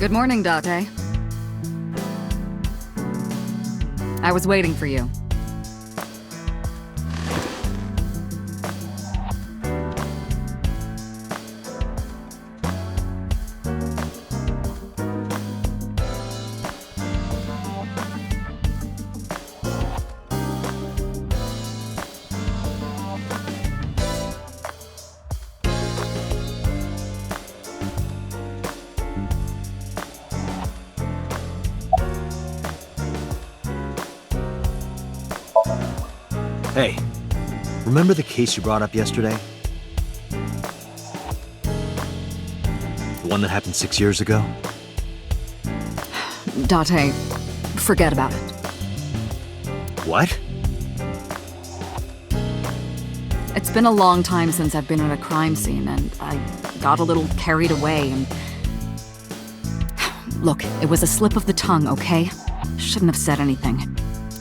Good morning, Date. I was waiting for you. Hey, remember the case you brought up yesterday? The one that happened 6 years ago? Date, forget about it. What? It's been a long time since I've been at a crime scene, and I got a little carried away, and... Look, it was a slip of the tongue, okay? Shouldn't have said anything.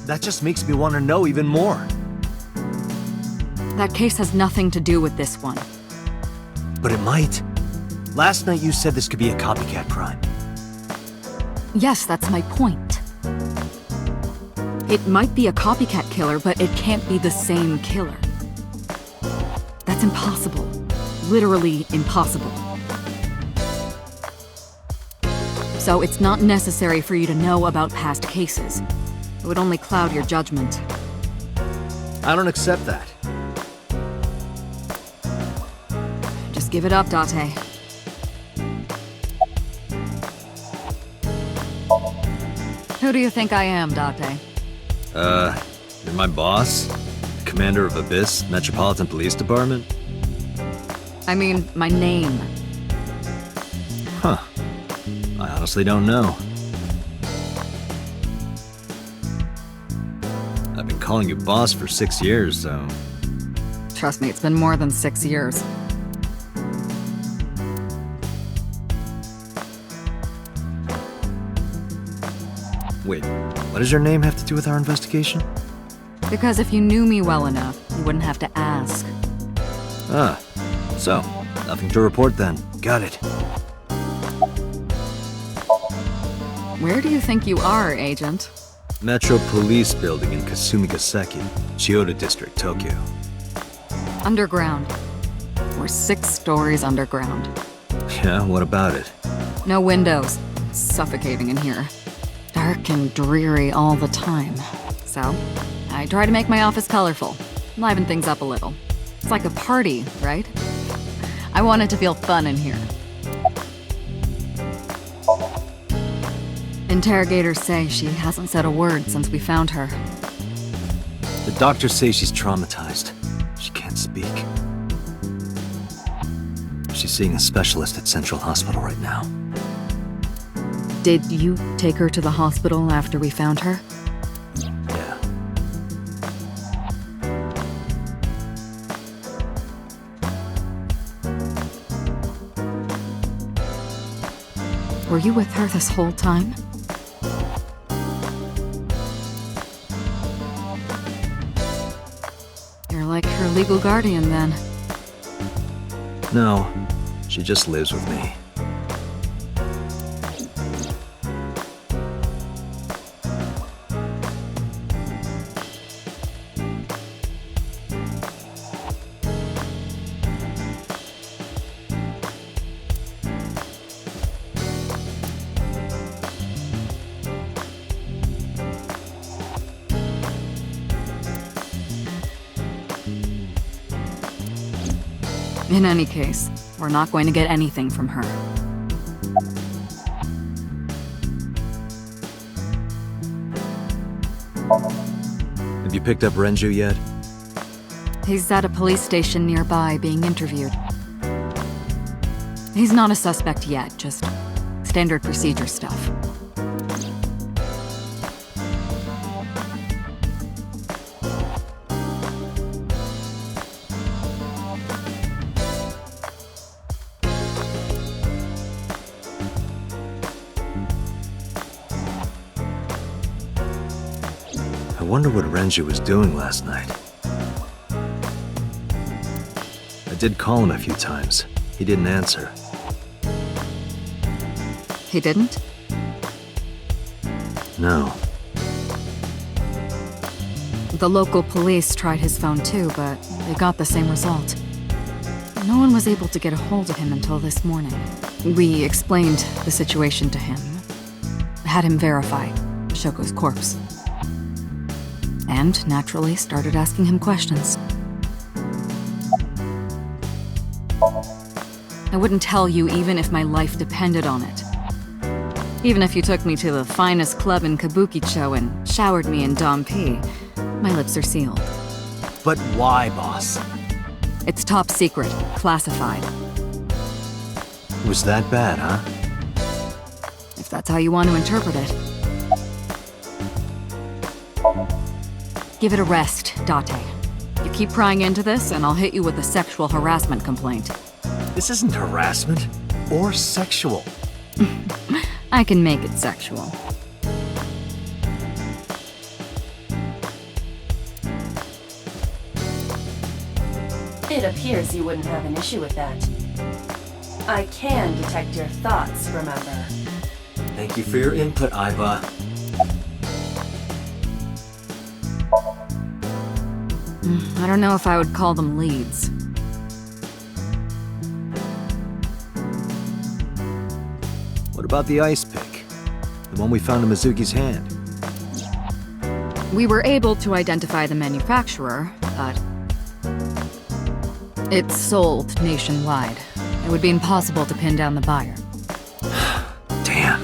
That just makes me want to know even more. That case has nothing to do with this one. But it might. Last night you said this could be a copycat crime. Yes, that's my point. It might be a copycat killer, but it can't be the same killer. That's impossible. Literally impossible. So it's not necessary for you to know about past cases. It would only cloud your judgment. I don't accept that. Just give it up, Date. Who do you think I am, Date? You're my boss? Commander of Abyss, Metropolitan Police Department? I mean, my name. Huh. I honestly don't know. I've been calling you boss for 6 years, so... Trust me, it's been more than 6 years. Wait, what does your name have to do with our investigation? Because if you knew me well enough, you wouldn't have to ask. Ah, so, nothing to report then. Got it. Where do you think you are, Agent? Metro Police Building in Kasumigaseki, Chiyoda District, Tokyo. Underground. We're 6 stories underground. Yeah, what about it? No windows. It's suffocating in here. Dark and dreary all the time. So, I try to make my office colorful, liven things up a little. It's like a party, right? I want it to feel fun in here. Interrogators say she hasn't said a word since we found her. The doctors say she's traumatized. She can't speak. She's seeing a specialist at Central Hospital right now. Did you take her to the hospital after we found her? Yeah. Were you with her this whole time? You're like her legal guardian, then. No, she just lives with me. In any case, we're not going to get anything from her. Have you picked up Renjo yet? He's at a police station nearby being interviewed. He's not a suspect yet, just standard procedure stuff. I wonder what Renjo was doing last night. I did call him a few times. He didn't answer. He didn't? No. The local police tried his phone too, but they got the same result. No one was able to get a hold of him until this morning. We explained the situation to him. Had him verify Shoko's corpse. And naturally started asking him questions. I wouldn't tell you even if my life depended on it. Even if you took me to the finest club in Kabukicho and showered me in Dompi, my lips are sealed. But why, boss? It's top secret, classified. It was that bad, huh? If that's how you want to interpret it. Give it a rest, Date. You keep prying into this, and I'll hit you with a sexual harassment complaint. This isn't harassment or sexual. I can make it sexual. It appears you wouldn't have an issue with that. I can detect your thoughts, remember? Thank you for your input, Iva. I don't know if I would call them leads. What about the ice pick? The one we found in Mizuki's hand? We were able to identify the manufacturer, but it's sold nationwide. It would be impossible to pin down the buyer. Damn.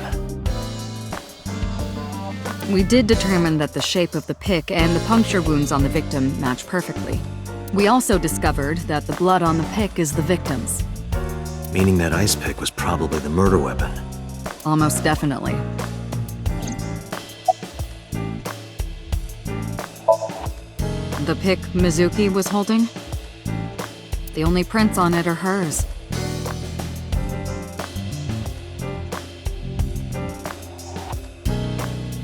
We did determine that the shape of the pick and the puncture wounds on the victim match perfectly. We also discovered that the blood on the pick is the victim's. Meaning that ice pick was probably the murder weapon. Almost definitely. The pick Mizuki was holding? The only prints on it are hers.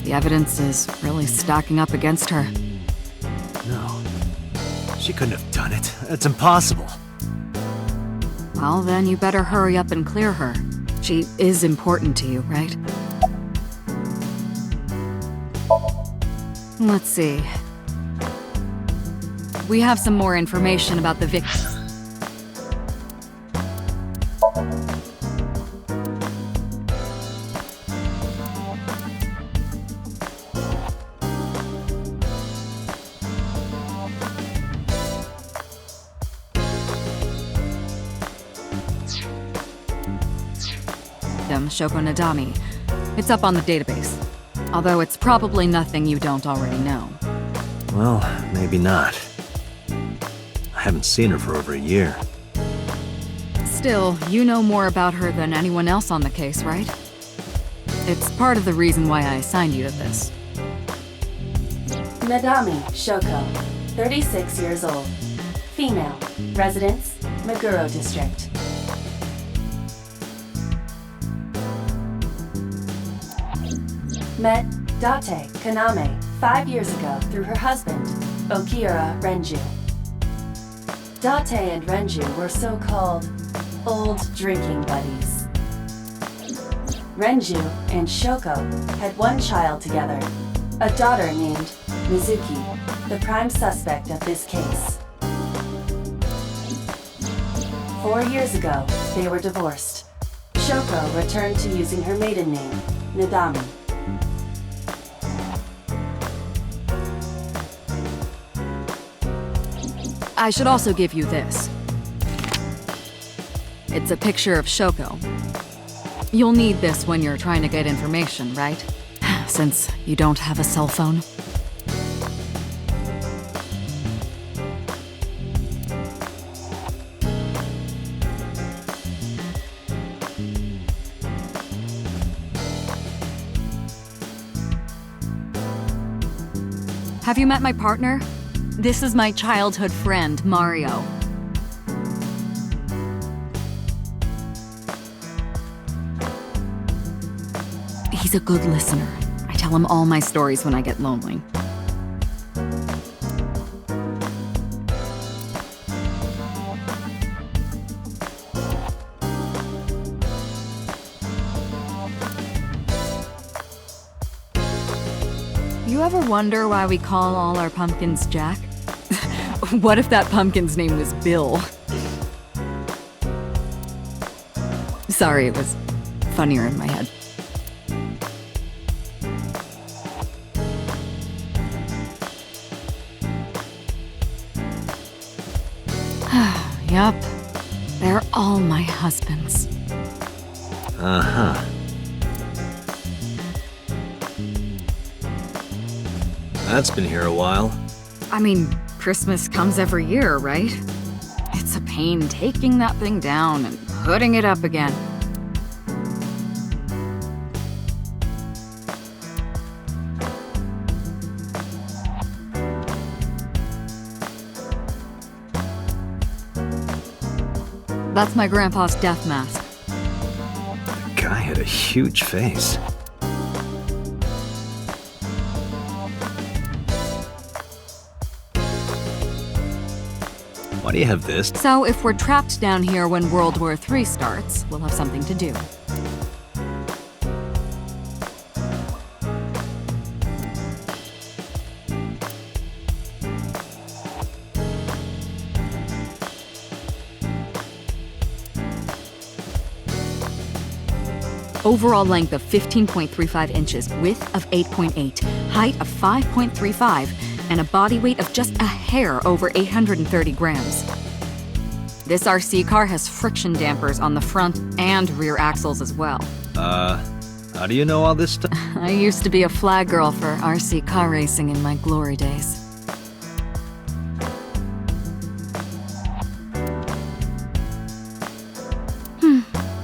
The evidence is really stacking up against her. No. She couldn't have done it. That's impossible. Well, then you better hurry up and clear her. She is important to you, right? Let's see. We have some more information about the victim. Shoko Nadami. It's up on the database. Although it's probably nothing you don't already know. Well, maybe not. I haven't seen her for over a year. Still, you know more about her than anyone else on the case, right? It's part of the reason why I assigned you to this. Nadami, Shoko, 36 years old. Female, residence, Meguro District. Met Date Kaname 5 years ago through her husband, Okiura Renjo. Date and Renjo were so-called old drinking buddies. Renjo and Shoko had one child together, a daughter named Mizuki, the prime suspect of this case. 4 years ago, they were divorced. Shoko returned to using her maiden name, Nadami. I should also give you this. It's a picture of Shoko. You'll need this when you're trying to get information, right? Since you don't have a cell phone. Have you met my partner? This is my childhood friend, Mario. He's a good listener. I tell him all my stories when I get lonely. you ever wonder why we call all our pumpkins Jack? What if that pumpkin's name was Bill? Sorry, it was funnier in my head. Yup. They're all my husbands. Uh-huh. That's been here a while. I mean, Christmas comes every year, right? It's a pain taking that thing down and putting it up again. That's my grandpa's death mask. The guy had a huge face. Why do you have this? So if we're trapped down here when World War III starts, we'll have something to do. Overall length of 15.35 inches, width of 8.8, height of 5.35, and a body weight of just a hair over 830 grams. This RC car has friction dampers on the front and rear axles as well. How do you know all this stuff? I used to be a flag girl for RC car racing in my glory days.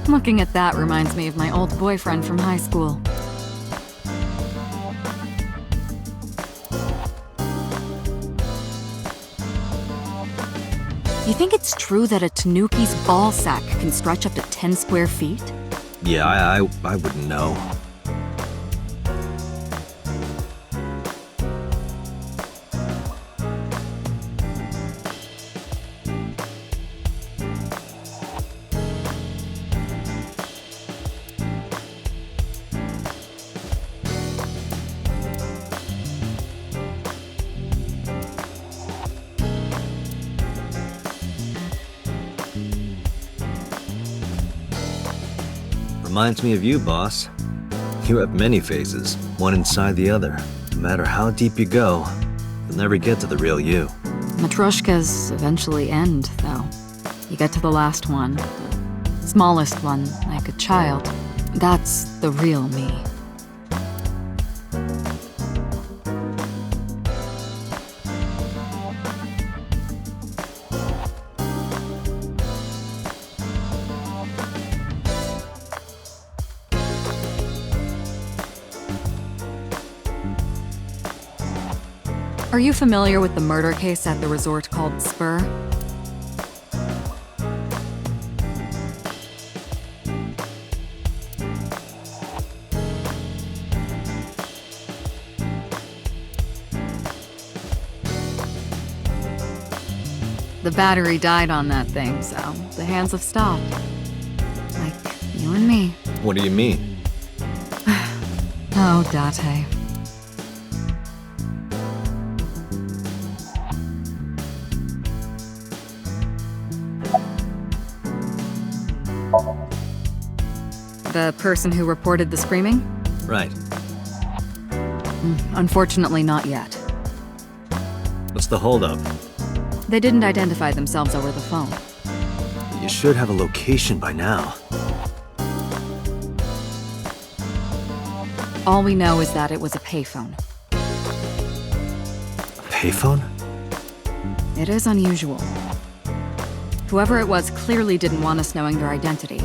Looking at that reminds me of my old boyfriend from high school. You think it's true that a tanuki's ball sack can stretch up to 10 square feet? Yeah, I wouldn't know. Reminds me of you, boss. You have many faces, one inside the other. No matter how deep you go, you'll never get to the real you. Matryoshkas eventually end, though. You get to the last one, the smallest one, like a child. That's the real me. Are you familiar with the murder case at the resort called Spur? The battery died on that thing, so the hands have stopped. Like you and me. What do you mean? Oh, Date. The person who reported the screaming? Right. Unfortunately, not yet. What's the holdup? They didn't identify themselves over the phone. You should have a location by now. All we know is that it was a payphone. A payphone? It is unusual. Whoever it was clearly didn't want us knowing their identity.